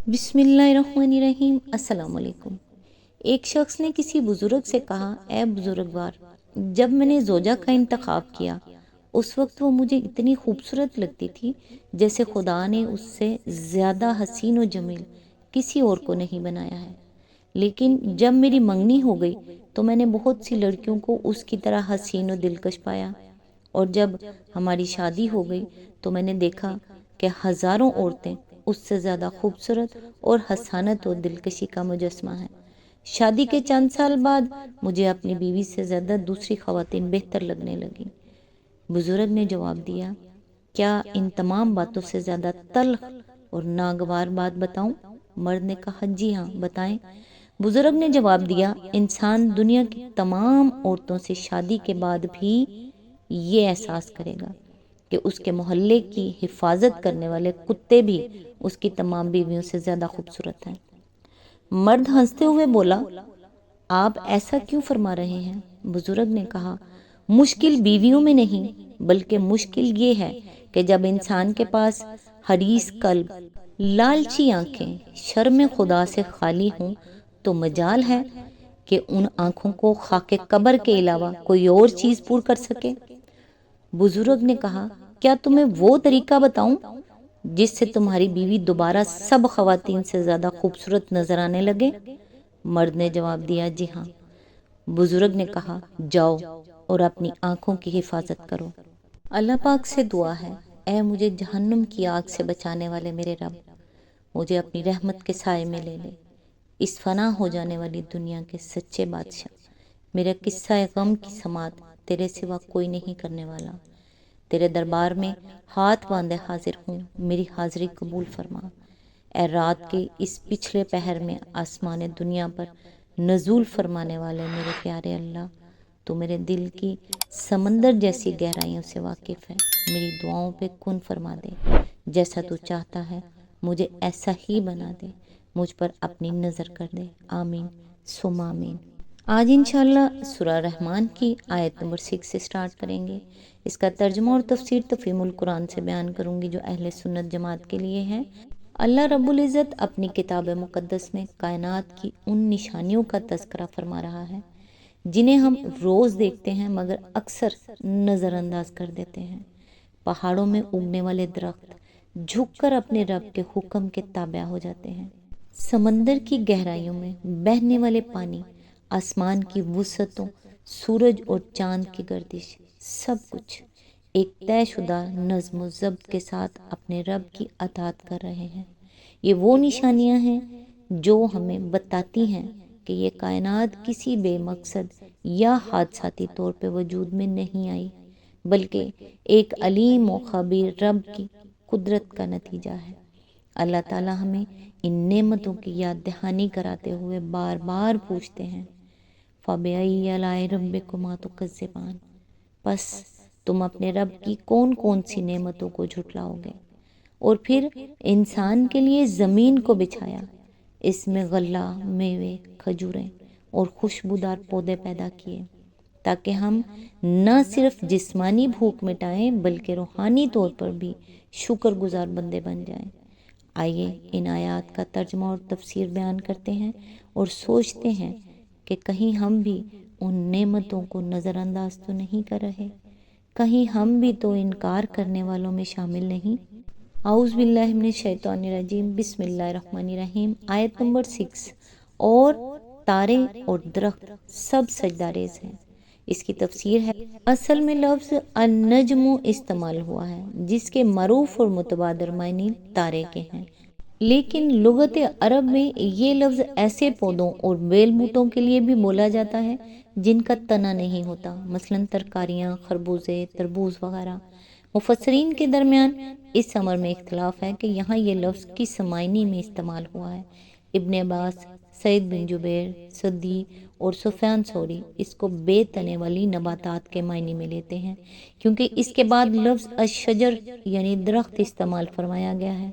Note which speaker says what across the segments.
Speaker 1: بسم اللہ الرحمن الرحیم۔ السلام علیکم۔ ایک شخص نے کسی بزرگ سے کہا، اے بزرگوار، جب میں نے زوجہ کا انتخاب کیا اس وقت وہ مجھے اتنی خوبصورت لگتی تھی جیسے خدا نے اس سے زیادہ حسین و جمیل کسی اور کو نہیں بنایا ہے، لیکن جب میری منگنی ہو گئی تو میں نے بہت سی لڑکیوں کو اس کی طرح حسین و دلکش پایا، اور جب ہماری شادی ہو گئی تو میں نے دیکھا کہ ہزاروں عورتیں اس سے زیادہ خوبصورت اور حسانت و دلکشی کا مجسمہ ہیں۔ شادی کے چند سال بعد مجھے اپنی بیوی سے زیادہ دوسری خواتین بہتر لگنے لگیں۔ بزرگ نے جواب دیا، کیا ان تمام باتوں سے زیادہ تلخ اور ناگوار بات بتاؤں؟ مرد نے کہا، جی ہاں بتائیں۔ بزرگ نے جواب دیا، انسان دنیا کی تمام عورتوں سے شادی کے بعد بھی یہ احساس کرے گا کہ اس کے محلے کی حفاظت کرنے والے کتے بھی اس کی تمام بیویوں سے زیادہ خوبصورت ہیں۔ مرد ہنستے ہوئے بولا، آپ ایسا کیوں فرما رہے ہیں؟ بزرگ نے کہا، مشکل بیویوں میں نہیں بلکہ مشکل یہ ہے کہ جب انسان کے پاس حریص قلب، لالچی آنکھیں، شرم خدا سے خالی ہوں تو مجال ہے کہ ان آنکھوں کو خاک قبر کے علاوہ کوئی اور چیز پور کر سکے۔ بزرگ نے کہا، کیا تمہیں وہ طریقہ بتاؤں جس سے تمہاری بیوی دوبارہ سب خواتین سے زیادہ خوبصورت نظر آنے لگے؟ مرد نے جواب دیا، جی ہاں۔ بزرگ نے کہا، جاؤ اور اپنی آنکھوں کی حفاظت کرو۔ اللہ پاک سے دعا ہے، اے مجھے جہنم کی آگ سے بچانے والے میرے رب، مجھے اپنی رحمت کے سائے میں لے لے، اس فنا ہو جانے والی دنیا کے سچے بادشاہ۔ میرا قصہ غم کی سماعت تیرے سوا کوئی نہیں کرنے والا، تیرے دربار میں ہاتھ باندھے حاضر ہوں، میری حاضری قبول فرما۔ اے رات کے اس پچھلے پہر میں آسمان دنیا پر نزول فرمانے والے میرے پیارے اللہ، تو میرے دل کی سمندر جیسی گہرائیوں سے واقف ہے، میری دعاؤں پہ کن فرما دے، جیسا تو چاہتا ہے مجھے ایسا ہی بنا دے، مجھ پر اپنی نظر کر دے، آمین ثم آمین۔ آج انشاءاللہ سورہ رحمان کی آیت نمبر 6 سے سٹارٹ کریں گے۔ اس کا ترجمہ اور تفسیر تفہیم القرآن سے بیان کروں گی جو اہل سنت جماعت کے لیے ہے۔ اللہ رب العزت اپنی کتاب مقدس میں کائنات کی ان نشانیوں کا تذکرہ فرما رہا ہے جنہیں ہم روز دیکھتے ہیں مگر اکثر نظر انداز کر دیتے ہیں۔ پہاڑوں میں اگنے والے درخت جھک کر اپنے رب کے حکم کے تابع ہو جاتے ہیں، سمندر کی گہرائیوں میں بہنے والے پانی، آسمان کی وسعتوں، سورج اور چاند کی گردش، سب کچھ ایک طے شدہ نظم و ضبط کے ساتھ اپنے رب کی اطاعت کر رہے ہیں۔ یہ وہ نشانیاں ہیں جو ہمیں بتاتی ہیں کہ یہ کائنات کسی بے مقصد یا حادثاتی طور پہ وجود میں نہیں آئی، بلکہ ایک علیم و خبیر رب کی قدرت کا نتیجہ ہے۔ اللہ تعالی ہمیں ان نعمتوں کی یاد دہانی کراتے ہوئے بار بار پوچھتے ہیں، فَبِأَيِّ آلَاءِ رَبِّكُمَا تُكَذِّبَانِ، پس تم اپنے رب کی کون کون سی نعمتوں کو جھٹلاؤ گے؟ اور پھر انسان کے لیے زمین کو بچھایا، اس میں غلہ، میوے، کھجوریں اور خوشبودار پودے پیدا کیے تاکہ ہم نہ صرف جسمانی بھوک مٹائیں بلکہ روحانی طور پر بھی شکر گزار بندے بن جائیں۔ آئیے ان آیات کا ترجمہ اور تفسیر بیان کرتے ہیں اور سوچتے ہیں کہ کہیں ہم بھی ان نعمتوں کو نظر انداز تو نہیں کر رہے، کہیں ہم بھی تو انکار کرنے والوں میں شامل نہیں۔ اعوذ باللہ من الشیطان الرجیم، بسم اللہ الرحمن الرحیم۔ آیت نمبر 6، اور تارے اور درخت سب سجدہ ریز ہیں۔ اس کی تفسیر ہے، اصل میں لفظ النجم استعمال ہوا ہے جس کے معروف اور متبادر معنی تارے کے ہیں، لیکن لغت عرب میں یہ لفظ ایسے پودوں اور بیل بوٹوں کے لیے بھی بولا جاتا ہے جن کا تنا نہیں ہوتا، مثلا ترکاریاں، خربوزے، تربوز وغیرہ۔ مفسرین کے درمیان اس امر میں اختلاف ہے کہ یہاں یہ لفظ کس معنی میں استعمال ہوا ہے۔ ابن عباس، سعید بن جبیر، سدی اور سفیان ثوری اس کو بے تنے والی نباتات کے معنی میں لیتے ہیں، کیونکہ اس کے بعد لفظ الشجر یعنی درخت استعمال فرمایا گیا ہے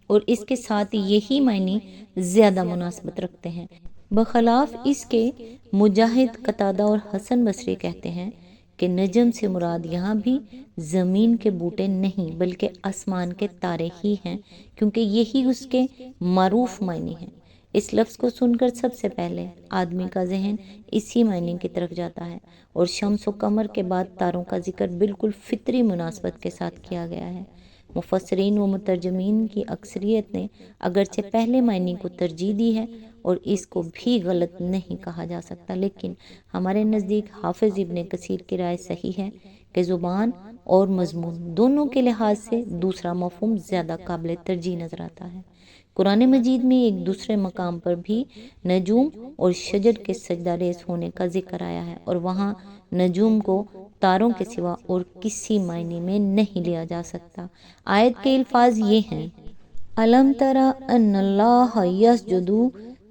Speaker 1: اور اس کے ساتھ یہی معنی زیادہ مناسبت رکھتے ہیں۔ بخلاف اس کے مجاہد، قتادہ اور حسن بصری کہتے ہیں کہ نجم سے مراد یہاں بھی زمین کے بوٹے نہیں بلکہ آسمان کے تارے ہی ہیں، کیونکہ یہی اس کے معروف معنی ہیں۔ اس لفظ کو سن کر سب سے پہلے آدمی کا ذہن اسی معنی کی طرف جاتا ہے، اور شمس و قمر کے بعد تاروں کا ذکر بالکل فطری مناسبت کے ساتھ کیا گیا ہے۔ مفسرین و مترجمین کی اکثریت نے اگرچہ پہلے معنی کو ترجیح دی ہے اور اس کو بھی غلط نہیں کہا جا سکتا، لیکن ہمارے نزدیک حافظ ابن کثیر کی رائے صحیح ہے کہ زبان اور مضمون دونوں کے لحاظ سے دوسرا مفہوم زیادہ قابل ترجیح نظر آتا ہے۔ قرآن مجید میں ایک دوسرے مقام پر بھی نجوم اور شجر کے سجدہ ریز ہونے کا ذکر آیا ہے، اور وہاں نجوم کو تاروں کے سوا اور کسی معنی میں نہیں لیا جا سکتا۔ آیت کے الفاظ یہ ہیں: الم تری ان اللہ یسجد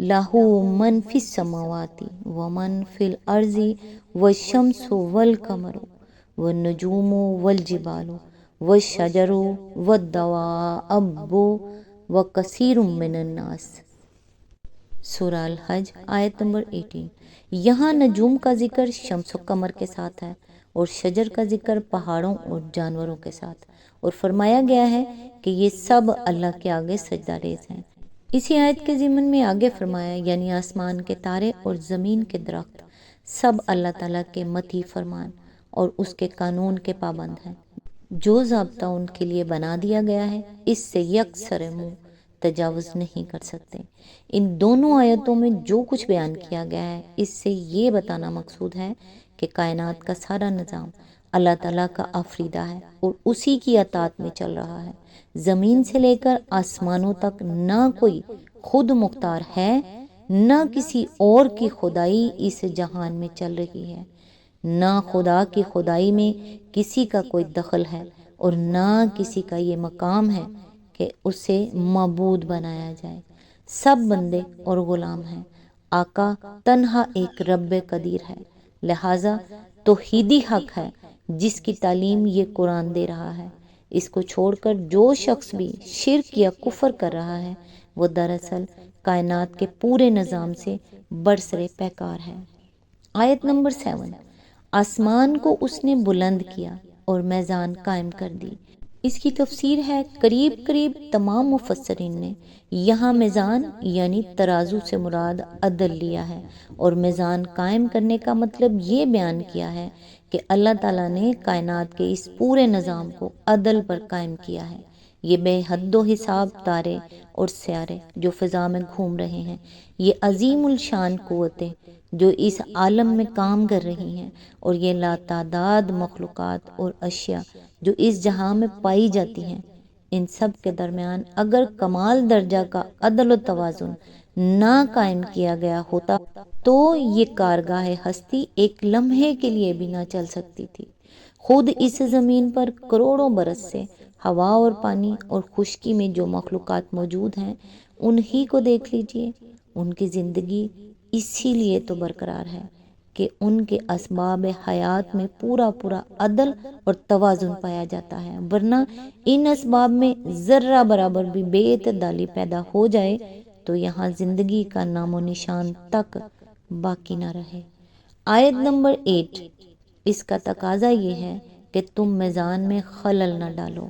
Speaker 1: لہ من فی السماوات ومن فی الارض والشمس والقمر والنجوم والجبال والشجر والدواب وکثیر من الناس۔ سورہ الحج آیت نمبر 18۔ یہاں نجوم کا ذکر شمس و قمر کے ساتھ ہے اور شجر کا ذکر پہاڑوں اور جانوروں کے ساتھ، اور فرمایا گیا ہے کہ یہ سب اللہ کے آگے سجدہ ریز ہیں۔ اسی آیت کے ضمن میں آگے فرمایا، یعنی آسمان کے تارے اور زمین کے درخت سب اللہ تعالیٰ کے مطیع فرمان اور اس کے قانون کے پابند ہیں۔ جو ضابطہ ان کے لیے بنا دیا گیا ہے اس سے یکسر منہ تجاوز نہیں کر سکتے۔ ان دونوں آیتوں میں جو کچھ بیان کیا گیا ہے اس سے یہ بتانا مقصود ہے کہ کائنات کا سارا نظام اللہ تعالیٰ کا آفریدہ ہے اور اسی کی اطاعت میں چل رہا ہے۔ زمین سے لے کر آسمانوں تک نہ کوئی خود مختار ہے، نہ کسی اور کی خدائی اس جہان میں چل رہی ہے، نہ خدا کی خدائی میں کسی کا کوئی دخل ہے، اور نہ کسی کا یہ مقام ہے کہ اسے معبود بنایا جائے۔ سب بندے اور غلام ہیں۔ آقا تنہا ایک رب قدیر ہے، لہٰذا توحیدی حق ہے جس کی تعلیم یہ قرآن دے رہا ہے۔ اس کو چھوڑ کر جو شخص بھی شرک یا کفر کر رہا ہے وہ دراصل کائنات کے پورے نظام سے برسر پیکار ہے۔ آیت نمبر 7۔ آسمان کو اس نے بلند کیا اور میزان قائم کر دی۔ اس کی تفسیر ہے، قریب قریب تمام مفسرین نے یہاں میزان یعنی ترازو سے مراد عدل لیا ہے، اور میزان قائم کرنے کا مطلب یہ بیان کیا ہے کہ اللہ تعالیٰ نے کائنات کے اس پورے نظام کو عدل پر قائم کیا ہے۔ یہ بے حد و حساب تارے اور سیارے جو فضا میں گھوم رہے ہیں، یہ عظیم الشان قوتیں جو اس عالم میں کام کر رہی ہیں، اور یہ لاتعداد مخلوقات اور اشیاء جو اس جہاں میں پائی جاتی ہیں، ان سب کے درمیان اگر کمال درجہ کا عدل و توازن نہ قائم کیا گیا ہوتا تو یہ کارگاہ ہستی ایک لمحے کے لیے بھی نہ چل سکتی تھی۔ خود اس زمین پر کروڑوں برس سے ہوا اور پانی اور خشکی میں جو مخلوقات موجود ہیں انہی کو دیکھ لیجئے۔ ان کی زندگی اسی لیے تو برقرار ہے کہ ان کے اسباب حیات میں پورا عدل اور توازن پایا جاتا ہے، ورنہ ان اسباب میں ذرہ برابر بھی بے اعتدالی پیدا ہو جائے تو یہاں زندگی کا نام و نشان تک باقی نہ رہے۔ آیت نمبر 8۔ اس کا تقاضا یہ ہے کہ تم میزان میں خلل نہ ڈالو۔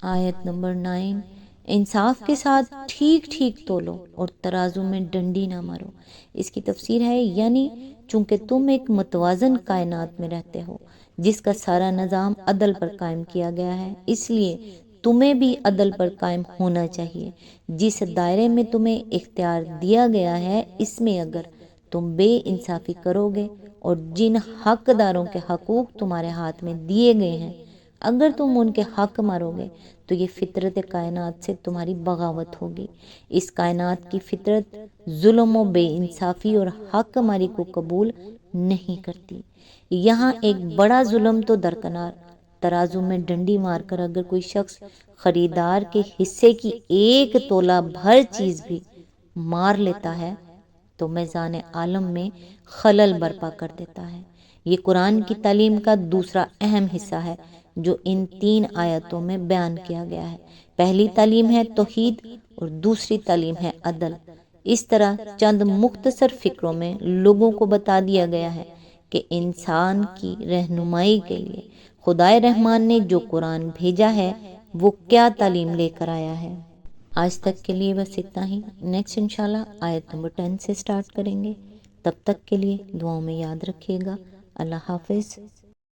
Speaker 1: آیت نمبر 9۔ انصاف کے ساتھ ٹھیک ٹھیک تولو اور ترازو میں ڈنڈی نہ مارو۔ اس کی تفسیر ہے، یعنی چونکہ تم ایک متوازن کائنات میں رہتے ہو جس کا سارا نظام عدل پر قائم کیا گیا ہے، اس لیے تمہیں بھی عدل پر قائم ہونا چاہیے۔ جس دائرے میں تمہیں اختیار دیا گیا ہے اس میں اگر تم بے انصافی کرو گے اور جن حقداروں کے حقوق تمہارے ہاتھ میں دیے گئے ہیں اگر تم ان کے حق مارو گے تو یہ فطرت کائنات سے تمہاری بغاوت ہوگی۔ اس کائنات کی فطرت ظلم و بے انصافی اور حق ماری کو قبول نہیں کرتی۔ یہاں ایک بڑا ظلم تو درکنار، ترازو میں ڈنڈی مار کر اگر کوئی شخص خریدار کے حصے کی ایک تولہ بھر چیز بھی مار لیتا ہے تو میزان عالم میں خلل برپا کر دیتا ہے۔ یہ قرآن کی تعلیم کا دوسرا اہم حصہ ہے جو ان 3 آیتوں میں بیان کیا گیا ہے۔ پہلی تعلیم ہے توحید اور دوسری تعلیم ہے عدل۔ اس طرح چند مختصر فکروں میں لوگوں کو بتا دیا گیا ہے کہ انسان کی رہنمائی کے لیے خدائے رحمان نے جو قرآن بھیجا ہے وہ کیا تعلیم لے کر آیا ہے۔ آج تک کے لیے بس اتنا ہی، نیکسٹ انشاءاللہ آیت نمبر 10 سے سٹارٹ کریں گے۔ تب تک کے لیے دعاؤں میں یاد رکھیے گا۔ اللہ حافظ۔